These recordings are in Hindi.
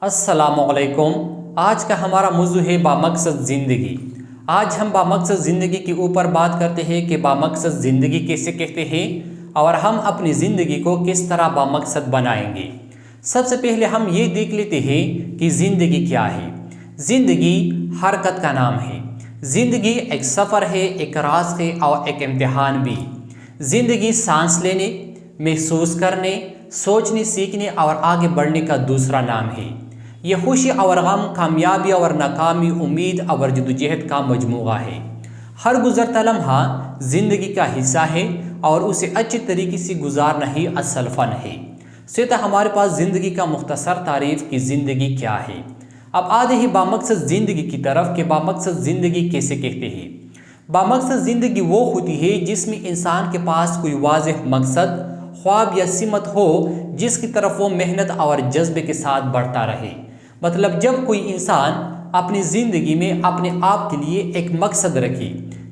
अस्सलामुअलैकुम। आज का हमारा मौजू है बामकसद ज़िंदगी। आज हम बामकसद ज़िंदगी के ऊपर बात करते हैं कि बामकसद ज़िंदगी कैसे कहते हैं और हम अपनी ज़िंदगी को किस तरह बामकसद बनाएंगे। सबसे पहले हम ये देख लेते हैं कि ज़िंदगी क्या है। ज़िंदगी हरकत का नाम है। ज़िंदगी एक सफ़र है, एक राज है और एक इम्तिहान भी। ज़िंदगी सांस लेने, महसूस करने, सोचने, सीखने और आगे बढ़ने का दूसरा नाम है। यह खुशी और गम, कामयाबी और नाकामी, उम्मीद और जद्दोजहद का मजमूआ है। हर गुजरता लम्हा ज़िंदगी का हिस्सा है और उसे अच्छे तरीके से गुजारना ही असल फ़न है। तो हमारे पास ज़िंदगी का मुख्तसर तारीफ़ की ज़िंदगी क्या है। अब आते ही बामकसद ज़िंदगी की तरफ कि बामकसद ज़िंदगी कैसे कहते हैं। बामकसद ज़िंदगी वो होती है जिसमें इंसान के पास कोई वाज़ेह मकसद, ख्वाब या सिमत हो जिसकी तरफ वो मेहनत और जज्बे के साथ बढ़ता रहे। मतलब जब कोई इंसान अपनी ज़िंदगी में अपने आप के लिए एक मकसद रखे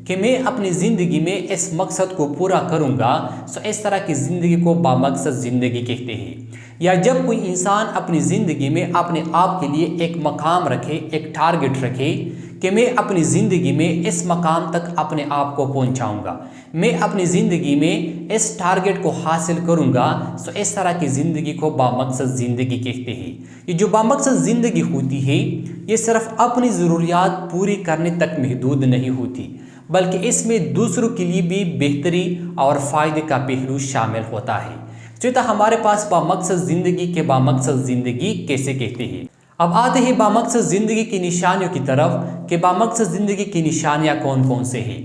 कि मैं अपनी ज़िंदगी में इस मकसद को पूरा करूँगा, तो इस तरह की ज़िंदगी को बामकसद ज़िंदगी कहते हैं। या जब कोई इंसान अपनी ज़िंदगी में अपने आप के लिए एक मकाम रखे, एक टारगेट रखे कि मैं अपनी ज़िंदगी में इस मकाम तक अपने आप को पहुंचाऊंगा, मैं अपनी ज़िंदगी में इस टारगेट को हासिल करूंगा, तो इस तरह की ज़िंदगी को बामकसद ज़िंदगी कहते हैं। ये जो बामकसद ज़िंदगी होती है ये सिर्फ अपनी ज़रूरियात पूरी करने तक महदूद नहीं होती, बल्कि इसमें दूसरों के लिए भी बेहतरी और फ़ायदे का पहलू शामिल होता है। तो हमारे पास बामकसद ज़िंदगी के बामकसद ज़िंदगी कैसे कहते हैं। अब आते हैं बामकसद ज़िंदगी की निशानियों की तरफ कि बामकसद ज़िंदगी की निशानियाँ कौन कौन से हैं।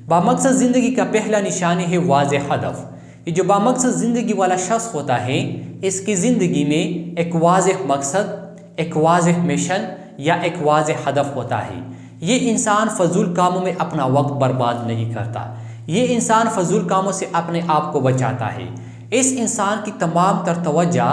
बामकसद ज़िंदगी का पहला निशानी है वाज़ेह हदफ। ये जो बामकसद ज़िंदगी वाला शख्स होता है इसकी ज़िंदगी में एक वाज़ेह मकसद, एक वाज़ेह मिशन या एक वाज़ेह हदफ होता है। ये इंसान फजूल कामों में अपना वक्त बर्बाद नहीं करता, ये इंसान फजूल कामों से अपने आप को बचाता है। इस इंसान की तमाम तर तवज्जो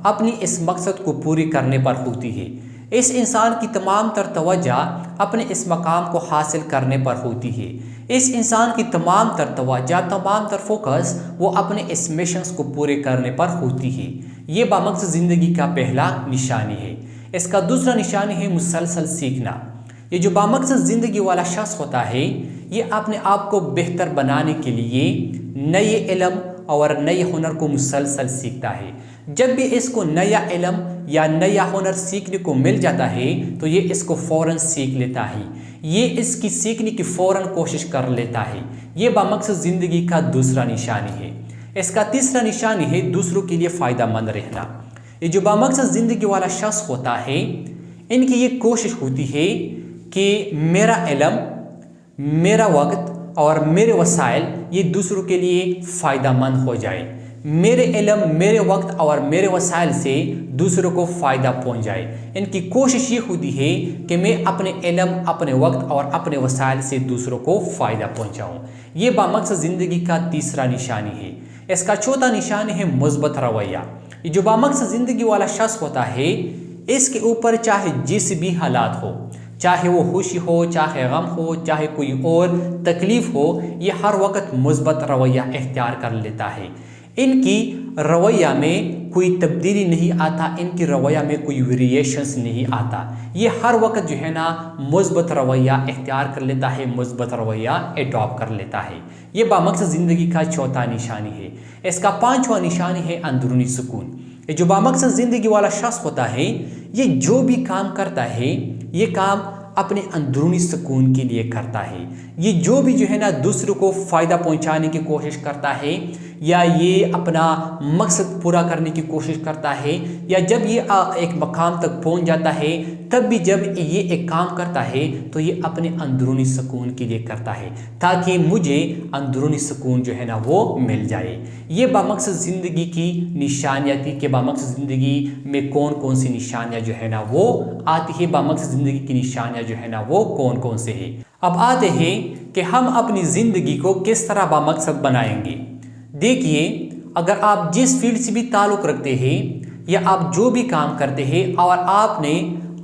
अपनी इस मकसद को पूरी करने पर होती है। इस इंसान की तमाम तर तवज्जो अपने इस मकाम को हासिल करने पर होती है। इस इंसान की तमाम तर तवज्जो, तमाम तर फोकस वो अपने इस मिशंस को पूरे करने पर होती है। ये बामकसद ज़िंदगी का पहला निशानी है। इसका दूसरा निशानी है मुसलसल सीखना। ये जो बामकसद ज़िंदगी वाला शख्स होता है ये अपने आप को बेहतर बनाने के लिए नए इल्म और नए हुनर को मुसलसल सीखता है। जब भी इसको नया इल्म या नया हुनर सीखने को मिल जाता है तो ये इसको फ़ौरन सीख लेता है, ये इसकी सीखने की फ़ौरन कोशिश कर लेता है। ये बामकसद ज़िंदगी का दूसरा निशानी है। इसका तीसरा निशानी है दूसरों के लिए फ़ायदेमंद रहना। ये जो बामकसद ज़िंदगी वाला शख्स होता है इनकी ये कोशिश होती है कि मेरा इल्म, मेरा वक्त और मेरे वसाइल ये दूसरों के लिए फ़ायदेमंद हो जाए। मेरे इल्म, मेरे वक्त और मेरे वसाइल से दूसरों को फ़ायदा पहुंच जाए। इनकी कोशिश ये होती है कि मैं अपने इल्म, अपने वक्त और अपने वसाइल से दूसरों को फ़ायदा पहुंचाऊं। ये बामकसद ज़िंदगी का तीसरा निशानी है। इसका चौथा निशानी है मुस्बत रवैया। ये जो बामकसद ज़िंदगी वाला शख्स होता है इसके ऊपर चाहे जिस भी हालात हो, चाहे वो खुशी हो, चाहे गम हो, चाहे कोई और तकलीफ़ हो, ये हर वक्त मुस्बत रवैया इख्तियार कर लेता है। इनकी रवैया में कोई तब्दीली नहीं आता, इनकी रवैया में कोई वेरिएशंस नहीं आता। ये हर वक्त जो है ना मुस्बत रवैया इख्तियार कर लेता है, मुस्बत रवैया एडॉप्ट कर लेता है। ये बामकसद ज़िंदगी का चौथा निशानी है। इसका पांचवा निशानी है अंदरूनी सुकून। ये जो बामकसद ज़िंदगी वाला शख्स होता है ये जो भी काम करता है ये काम अपने अंदरूनी सुकून के लिए करता है। ये जो भी जो है ना दूसरों को फ़ायदा पहुंचाने की कोशिश करता है या ये अपना मकसद पूरा करने की कोशिश करता है या जब ये एक मकाम तक पहुंच जाता है तब भी जब ये एक काम करता है तो ये अपने अंदरूनी सुकून के लिए करता है ताकि मुझे अंदरूनी सुकून जो है ना वो मिल जाए। ये बामकसद ज़िंदगी की निशानियाँ थी कि बामकसद ज़िंदगी में कौन कौन सी निशानियाँ जो है ना वो आती है। बामकसद ज़िंदगी की निशानियाँ जो है ना वो कौन कौन से है। अब आते हैं कि हम अपनी ज़िंदगी को किस तरह बामकसद बनाएंगे। देखिए, अगर आप जिस फील्ड से भी ताल्लुक़ रखते हैं या आप जो भी काम करते हैं और आपने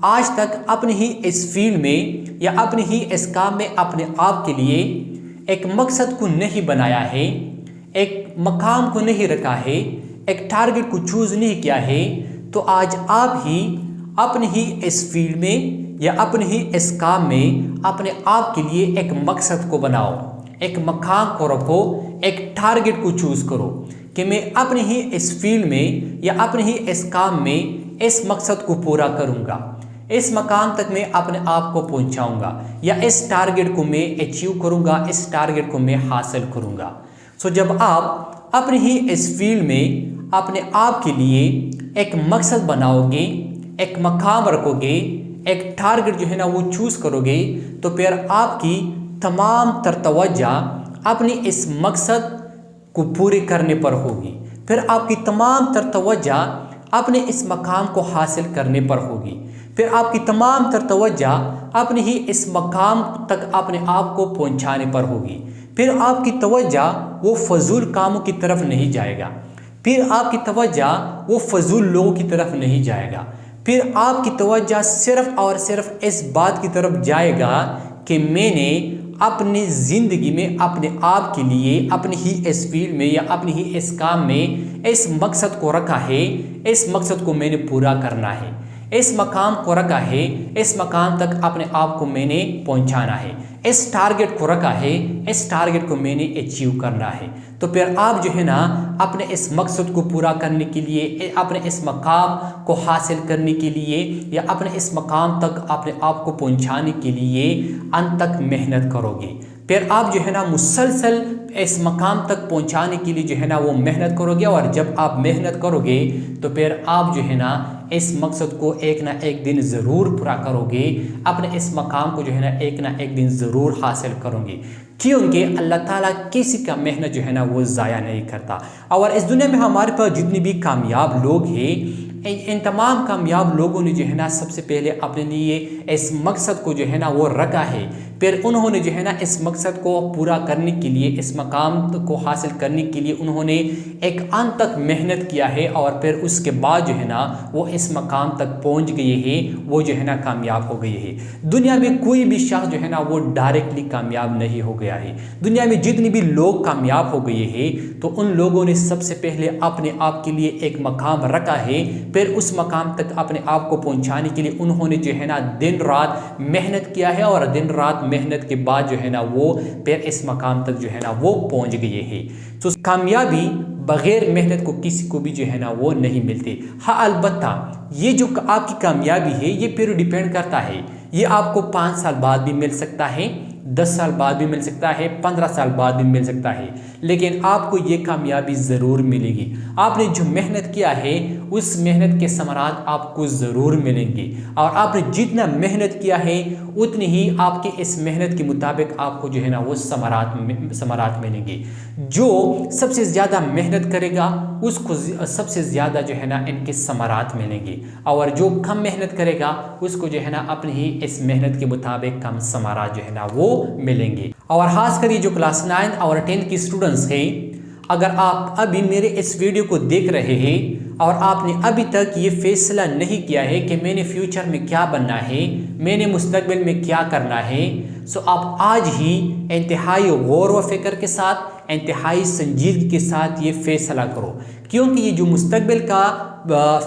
आज तक अपने ही इस फील्ड में या अपने ही इस काम में अपने आप के लिए एक मकसद को नहीं बनाया है, एक मकाम को नहीं रखा है, एक टारगेट को चूज़ नहीं किया है, तो आज आप ही अपने ही इस फील्ड में या अपने ही इस काम में अपने आप के लिए एक मकसद को बनाओ, एक मकाम को रखो, एक टारगेट को चूज करो कि मैं अपने ही इस फील्ड में या अपने ही इस काम में इस मकसद को पूरा करूंगा, इस मकाम तक मैं अपने आप को पहुंचाऊंगा या इस टारगेट को मैं अचीव करूंगा, इस टारगेट को मैं हासिल करूंगा। सो जब आप अपने ही इस फील्ड में अपने आप के लिए एक मकसद बनाओगे, एक मकाम रखोगे, एक टारगेट जो है ना वो चूज करोगे, तो फिर आपकी तमाम तर तवज्जो अपनी इस मकसद को पूरे करने पर होगी, फिर आपकी तमाम तर तवज्जो अपने इस मकाम को हासिल करने पर होगी, फिर आपकी तमाम तर तवज्जो अपने ही इस मकाम तक अपने आप को पहुंचाने पर होगी। फिर आपकी तवज्जो वो फजूल कामों की तरफ नहीं जाएगा, फिर आपकी तवज्जो वो फजूल लोगों की तरफ नहीं जाएगा, फिर आपकी तवज्जो सिर्फ और सिर्फ इस बात की तरफ जाएगा कि मैंने अपनी ज़िंदगी में अपने आप के लिए अपनी ही इस फील्ड में या अपनी ही इस काम में इस मकसद को रखा है, इस मकसद को मैंने पूरा करना है, इस मकाम को रखा है, इस मकाम तक अपने आप को मैंने पहुंचाना है, इस टारगेट को रखा है, इस टारगेट को मैंने अचीव करना है। तो फिर आप जो है ना अपने इस मकसद को पूरा करने के लिए, अपने इस मकाम को हासिल करने के लिए या अपने इस मकाम तक अपने आप को पहुंचाने के लिए अंत तक मेहनत करोगे। फिर आप जो है ना मुसलसल इस मकाम तक पहुंचाने के लिए जो है ना वो मेहनत करोगे, और जब आप मेहनत करोगे तो फिर आप जो है ना इस मकसद को एक ना एक दिन ज़रूर पूरा करोगे, अपने इस मकाम को जो है ना एक दिन ज़रूर हासिल करोगे, क्योंकि अल्लाह ताला किसी का मेहनत जो है ना वो ज़ाया नहीं करता। और इस दुनिया में हमारे पास जितने भी कामयाब लोग हैं, इन तमाम कामयाब लोगों ने जो है ना सबसे पहले अपने लिए इस मकसद को जो है ना वो रखा है, फिर उन्होंने जो है ना इस मकसद को पूरा करने के लिए, इस मकाम को हासिल करने के लिए उन्होंने एक अंत तक मेहनत किया है, और फिर उसके बाद जो है ना वो इस मकाम तक पहुंच गए हैं, वो जो है ना कामयाब हो गए हैं। दुनिया में कोई भी शख्स जो है ना वो डायरेक्टली कामयाब नहीं हो गया है। दुनिया में जितने भी लोग कामयाब हो गए हैं तो उन लोगों ने सबसे पहले अपने आप के लिए एक मकाम रखा है, फिर उस मकाम तक अपने आप को पहुंचाने के लिए उन्होंने जो है ना दिन रात मेहनत किया है, और दिन रात मेहनत के बाद जो है ना वो फिर इस मकाम तक जो है ना वो पहुंच गए हैं। तो कामयाबी बगैर मेहनत को किसी को भी जो है ना वो नहीं मिलती। हाँ, अलबत्ता ये जो आपकी कामयाबी है ये फिर डिपेंड करता है, ये आपको 5 साल बाद भी मिल सकता है, 10 साल बाद भी मिल सकता है, 15 साल बाद भी मिल सकता है, लेकिन आपको ये कामयाबी ज़रूर मिलेगी। आपने जो मेहनत किया है उस मेहनत के समरात आपको ज़रूर मिलेंगे, और आपने जितना मेहनत किया है उतनी ही आपके इस मेहनत के मुताबिक आपको जो है ना वो समरात मिलेंगे। जो सबसे ज़्यादा मेहनत करेगा उसको सबसे ज़्यादा जो है ना इनके समरात मिलेंगे, और जो कम मेहनत करेगा उसको जो है ना अपनी ही इस मेहनत के मुताबिक कम समरात जो है ना वो मिलेंगे। और खासकर ये जो क्लास 9 और 10 की स्टूडेंट्स हैं, अगर आप अभी मेरे इस वीडियो को देख रहे हैं और आपने अभी तक ये फैसला नहीं किया है कि मैंने फ्यूचर में क्या बनना है, मैंने मुस्तकबिल में क्या करना है, सो आप आज ही इंतहाई गौर व फिक्र के साथ, इंतहाई संजीदगी के साथ ये फैसला करो, क्योंकि ये जो मुस्तकबिल का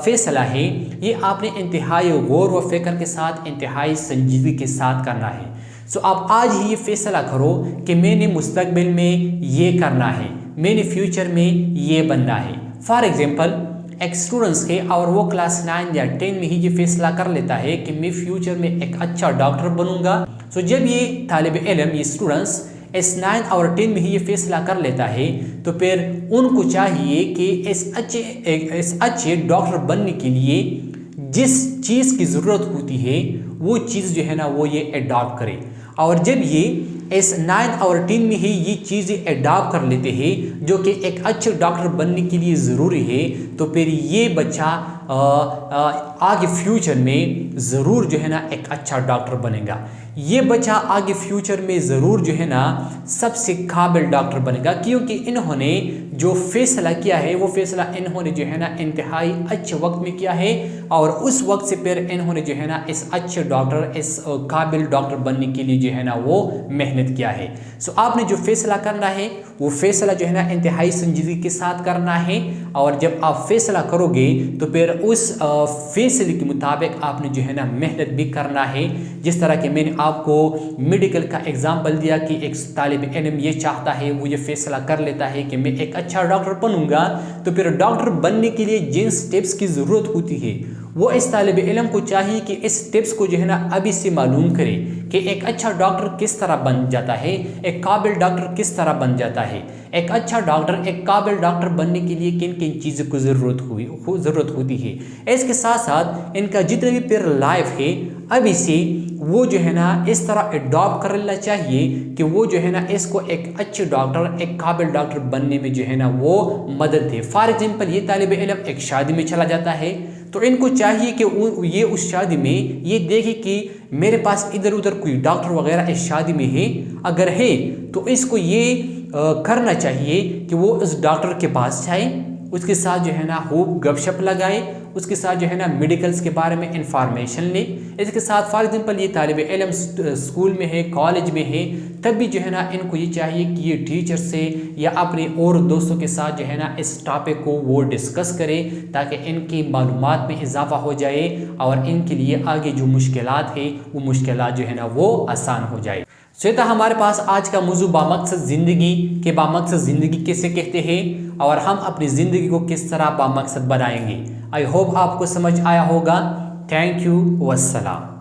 फैसला है ये आपने इंतहाई गौर व फिक्र के साथ, इंतहाई संजीदगी के साथ करना है। सो आप आज ही ये फैसला करो कि मैंने मुस्तकबिल में ये करना है, मैंने फ्यूचर में ये बनना है। फॉर एग्जांपल एक स्टूडेंट्स है और वो क्लास 9 या 10 में ही ये फैसला कर लेता है कि मैं फ्यूचर में एक अच्छा डॉक्टर बनूंगा। सो जब ये तालिब इल्म, ये स्टूडेंट्स इस 9 और 10 में ही ये फैसला कर लेता है, तो फिर उनको चाहिए कि इस अच्छे डॉक्टर बनने के लिए जिस चीज़ की ज़रूरत होती है वो चीज़ जो है ना वो ये अडॉप्ट करे। और जब ये इस 9 और 10 में ही ये चीज़ें अडॉप्ट कर लेते हैं जो कि एक अच्छे डॉक्टर बनने के लिए ज़रूरी है, तो फिर ये बच्चा आगे फ्यूचर में ज़रूर जो है ना एक अच्छा डॉक्टर बनेगा। ये बच्चा आगे फ्यूचर में ज़रूर जो है ना सबसे काबिल डॉक्टर बनेगा, क्योंकि इन्होंने जो फैसला किया है वो फैसला इन्होंने जो है ना इंतहाई अच्छे वक्त में किया है, और उस वक्त से फिर इन्होंने जो है ना इस अच्छे डॉक्टर, इस काबिल डॉक्टर बनने के लिए जो है ना वो मेहनत किया है। सो आपने जो फैसला करना है वो फैसला जो है ना इंतहाई संजीदगी के साथ करना है, और जब आप फैसला करोगे तो फिर उस फैसले के मुताबिक आपने जो है ना मेहनत भी करना है। जिस तरह कि मैंने आपको मेडिकल का एग्जाम्पल दिया कि एक तालिब इल्म ये चाहता है, वो ये फैसला कर लेता है कि मैं एक अच्छा डॉक्टर बनूंगा, तो फिर डॉक्टर बनने के लिए जिन स्टेप्स की ज़रूरत होती है वो इस तालिब इल्म को चाहिए कि इस स्टेप्स को जो है ना अभी से मालूम करे कि एक अच्छा डॉक्टर किस तरह बन जाता है, एक काबिल डॉक्टर किस तरह बन जाता है। एक अच्छा डॉक्टर, एक काबिल डॉक्टर बनने के लिए किन किन चीज़ों को ज़रूरत होती है। इसके साथ साथ इनका जितने भी फिर लाइफ है अभी से वो जो है ना इस तरह अडॉप्ट कर लेना चाहिए कि वो जो है ना इसको एक अच्छे डॉक्टर, एक काबिल डॉक्टर बनने में जो है ना वो मदद दे। फॉर एग्जाम्पल ये तालिब इल्म एक शादी में चला जाता है तो इनको चाहिए कि ये उस शादी में ये देखे कि मेरे पास इधर उधर कोई डॉक्टर वगैरह इस शादी में है, अगर है तो इसको ये करना चाहिए कि वो उस डॉक्टर के पास जाए, उसके साथ जो है ना खूब गपशप लगाए, उसके साथ जो है ना मेडिकल्स के बारे में इंफॉर्मेशन ले। इसके साथ फॉर एग्जाम्पल ये तालिब इल्म स्कूल में है, कॉलेज में है, तब भी जो है ना इनको ये चाहिए कि ये टीचर से या अपने और दोस्तों के साथ जो है ना इस टॉपिक को वो डिस्कस करें, ताकि इनकी मालूमात में इजाफा हो जाए और इनके लिए आगे जो मुश्किलात है वो मुश्किलात जो है ना वो आसान हो जाए। सो ये था हमारे पास आज का मौजू बामकसद ज़िंदगी के बामकसद ज़िंदगी किसे कहते हैं और हम अपनी ज़िंदगी को किस तरह बामकसद बनाएंगे। आई होप आपको समझ आया होगा। Thank you, वस्सलाम।